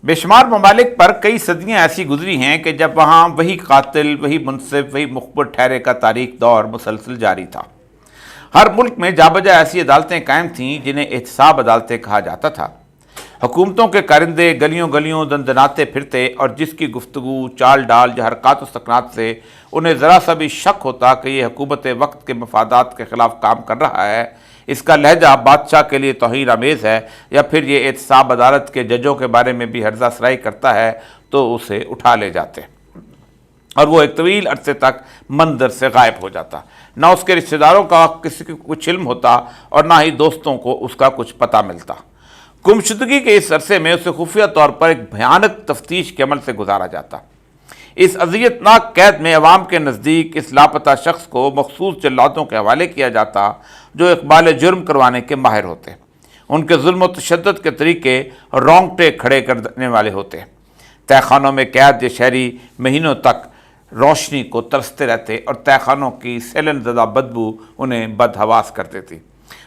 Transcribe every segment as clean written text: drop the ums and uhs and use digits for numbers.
بے شمار ممالک پر کئی صدیاں ایسی گزری ہیں کہ جب وہاں وہی قاتل، وہی منصف، وہی مخبر ٹھہرے کا تاریخ دور مسلسل جاری تھا۔ ہر ملک میں جا بجا ایسی عدالتیں قائم تھیں جنہیں احتساب عدالتیں کہا جاتا تھا۔ حکومتوں کے کارندے گلیوں گلیوں دندناتے پھرتے، اور جس کی گفتگو، چال ڈال یا حرکات و سکنات سے انہیں ذرا سا بھی شک ہوتا کہ یہ حکومت وقت کے مفادات کے خلاف کام کر رہا ہے، اس کا لہجہ بادشاہ کے لیے توہین آمیز ہے، یا پھر یہ احتساب عدالت کے ججوں کے بارے میں بھی ہرزہ سرائی کرتا ہے، تو اسے اٹھا لے جاتے اور وہ ایک طویل عرصے تک منظر سے غائب ہو جاتا۔ نہ اس کے رشتہ داروں کا کسی کو کچھ علم ہوتا اور نہ ہی دوستوں کو اس کا کچھ پتہ ملتا۔ گمشدگی کے اس عرصے میں اسے خفیہ طور پر ایک بھیانک تفتیش کے عمل سے گزارا جاتا۔ اس اذیت ناک قید میں عوام کے نزدیک اس لاپتہ شخص کو مخصوص جلادوں کے حوالے کیا جاتا جو اقبال جرم کروانے کے ماہر ہوتے۔ ان کے ظلم و تشدد کے طریقے رونگٹے کھڑے کر دینے والے ہوتے۔ تہہ خانوں میں قید یہ شہری مہینوں تک روشنی کو ترستے رہتے اور تہہ خانوں کی سیلن زدہ بدبو انہیں بدحواس کر دیتی۔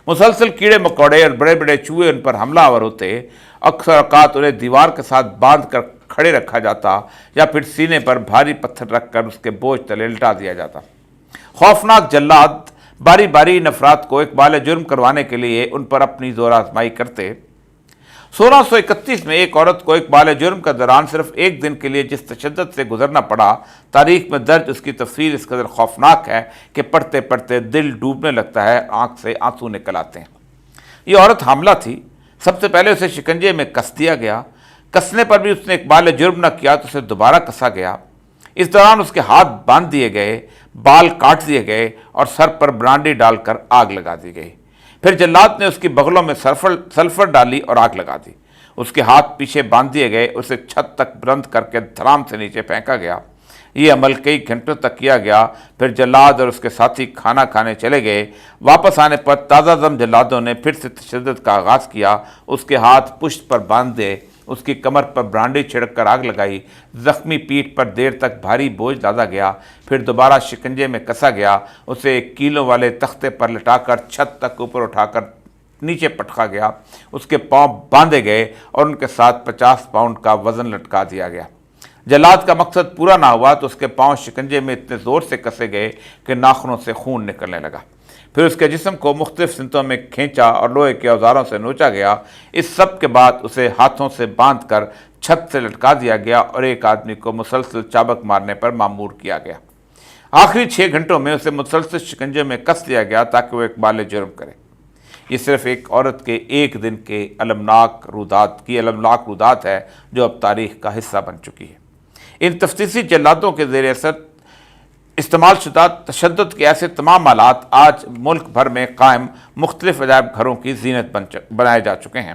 مسلسل کیڑے مکوڑے اور بڑے بڑے چوہے ان پر حملہ آور ہوتے۔ اکثر اوقات انہیں دیوار کے ساتھ باندھ کر کھڑے رکھا جاتا یا پھر سینے پر بھاری پتھر رکھ کر اس کے بوجھ تلے لٹا دیا جاتا۔ خوفناک جلاد باری باری ان افراد کو اقبال جرم کروانے کے لیے ان پر اپنی زور آزمائی کرتے۔ 1631 میں ایک عورت کو اقبال جرم کا دوران صرف ایک دن کے لیے جس تشدد سے گزرنا پڑا، تاریخ میں درج اس کی تفصیل اس قدر خوفناک ہے کہ پڑھتے پڑھتے دل ڈوبنے لگتا ہے، آنکھ سے آنسو نکل آتے ہیں۔ یہ عورت حاملہ تھی۔ سب سے پہلے اسے شکنجے میں کس دیا گیا۔ کسنے پر بھی اس نے اقبال جرم نہ کیا تو اسے دوبارہ کسا گیا۔ اس دوران اس کے ہاتھ باندھ دیے گئے، بال کاٹ دیے گئے اور سر پر برانڈی ڈال کر آگ لگا دی گئی۔ پھر جلاد نے اس کی بغلوں میں سلفر ڈالی اور آگ لگا دی۔ اس کے ہاتھ پیچھے باندھ دیے گئے، اسے چھت تک بلند کر کے دھڑام سے نیچے پھینکا گیا۔ یہ عمل کئی گھنٹوں تک کیا گیا۔ پھر جلاد اور اس کے ساتھی کھانا کھانے چلے گئے۔ واپس آنے پر تازہ دم جلادوں نے پھر سے تشدد کا آغاز کیا۔ اس کے ہاتھ پشت پر باندھ دے، اس کی کمر پر برانڈی چھڑک کر آگ لگائی، زخمی پیٹھ پر دیر تک بھاری بوجھ لادا گیا۔ پھر دوبارہ شکنجے میں کسا گیا۔ اسے 1 کیلو والے تختے پر لٹا کر چھت تک اوپر اٹھا کر نیچے پٹکا گیا۔ اس کے پاؤں باندھے گئے اور ان کے ساتھ 50 پاؤنڈ کا وزن لٹکا دیا گیا۔ جلاد کا مقصد پورا نہ ہوا تو اس کے پاؤں شکنجے میں اتنے زور سے کسے گئے کہ ناخنوں سے خون نکلنے لگا۔ پھر اس کے جسم کو مختلف سمتوں میں کھینچا اور لوہے کے اوزاروں سے نوچا گیا۔ اس سب کے بعد اسے ہاتھوں سے باندھ کر چھت سے لٹکا دیا گیا اور ایک آدمی کو مسلسل چابک مارنے پر مامور کیا گیا۔ آخری 6 گھنٹوں میں اسے مسلسل شکنجے میں کس دیا گیا تاکہ وہ اقبال جرم کرے۔ یہ صرف ایک عورت کے ایک دن کے المناک رودات ہے جو اب تاریخ کا حصہ بن چکی ہے۔ ان تفتیشی جلادوں کے زیر اثر استعمال شدہ تشدد کے ایسے تمام آلات آج ملک بھر میں قائم مختلف عجائب گھروں کی زینت بنائے جا چکے ہیں۔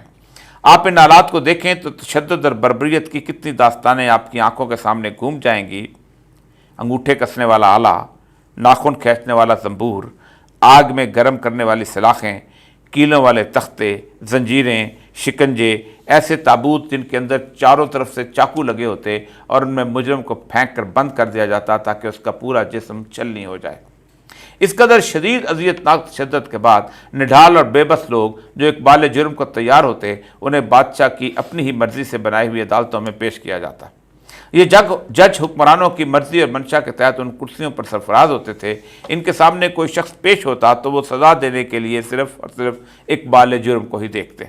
آپ ان آلات کو دیکھیں تو تشدد اور بربریت کی کتنی داستانیں آپ کی آنکھوں کے سامنے گھوم جائیں گی۔ انگوٹھے کسنے والا آلہ، ناخن کھینچنے والا زنبور، آگ میں گرم کرنے والی سلاخیں، کیلوں والے تختے، زنجیریں، شکنجے، ایسے تابوت جن کے اندر چاروں طرف سے چاقو لگے ہوتے اور ان میں مجرم کو پھینک کر بند کر دیا جاتا تاکہ اس کا پورا جسم چھلنی ہو جائے۔ اس قدر شدید اذیتناک تشدد کے بعد نڈھال اور بے بس لوگ جو اقبال جرم کو تیار ہوتے، انہیں بادشاہ کی اپنی ہی مرضی سے بنائی ہوئی عدالتوں میں پیش کیا جاتا۔ یہ جج حکمرانوں کی مرضی اور منشا کے تحت ان کرسیوں پر سرفراز ہوتے تھے۔ ان کے سامنے کوئی شخص پیش ہوتا تو وہ سزا دینے کے لیے صرف اور صرف اقبال جرم کو ہی دیکھتے۔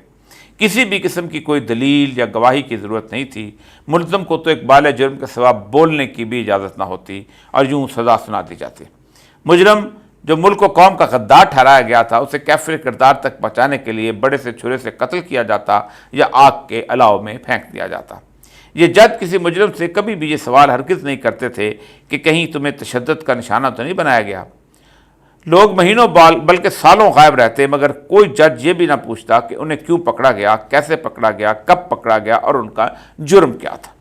کسی بھی قسم کی کوئی دلیل یا گواہی کی ضرورت نہیں تھی۔ ملزم کو تو اقبال جرم کے سوا بولنے کی بھی اجازت نہ ہوتی اور یوں سزا سنا دی جاتی۔ مجرم جو ملک و قوم کا غدار ٹھہرایا گیا تھا، اسے کیفر کردار تک پہنچانے کے لیے بڑے سے چھرے سے قتل کیا جاتا یا آگ کے الاؤ میں پھینک دیا جاتا۔ یہ جج کسی مجرم سے کبھی بھی یہ سوال ہرگز نہیں کرتے تھے کہ کہیں تمہیں تشدد کا نشانہ تو نہیں بنایا گیا۔ لوگ مہینوں بلکہ سالوں غائب رہتے مگر کوئی جج یہ بھی نہ پوچھتا کہ انہیں کیوں پکڑا گیا، کیسے پکڑا گیا، کب پکڑا گیا اور ان کا جرم کیا تھا۔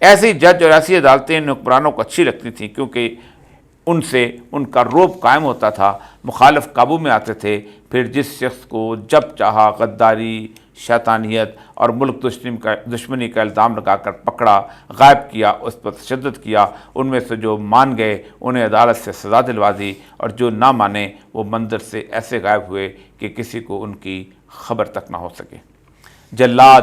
ایسی جج اور ایسی عدالتیں ان حکمرانوں کو اچھی لگتی تھیں کیونکہ ان سے ان کا رعب قائم ہوتا تھا، مخالف قابو میں آتے تھے۔ پھر جس شخص کو جب چاہا غداری، شیطانیت اور ملک دشمنی کا الزام لگا کر پکڑا، غائب کیا، اس پر تشدد کیا۔ ان میں سے جو مان گئے انہیں عدالت سے سزا دلوا دی اور جو نہ مانے وہ منظر سے ایسے غائب ہوئے کہ کسی کو ان کی خبر تک نہ ہو سکے۔ جلاد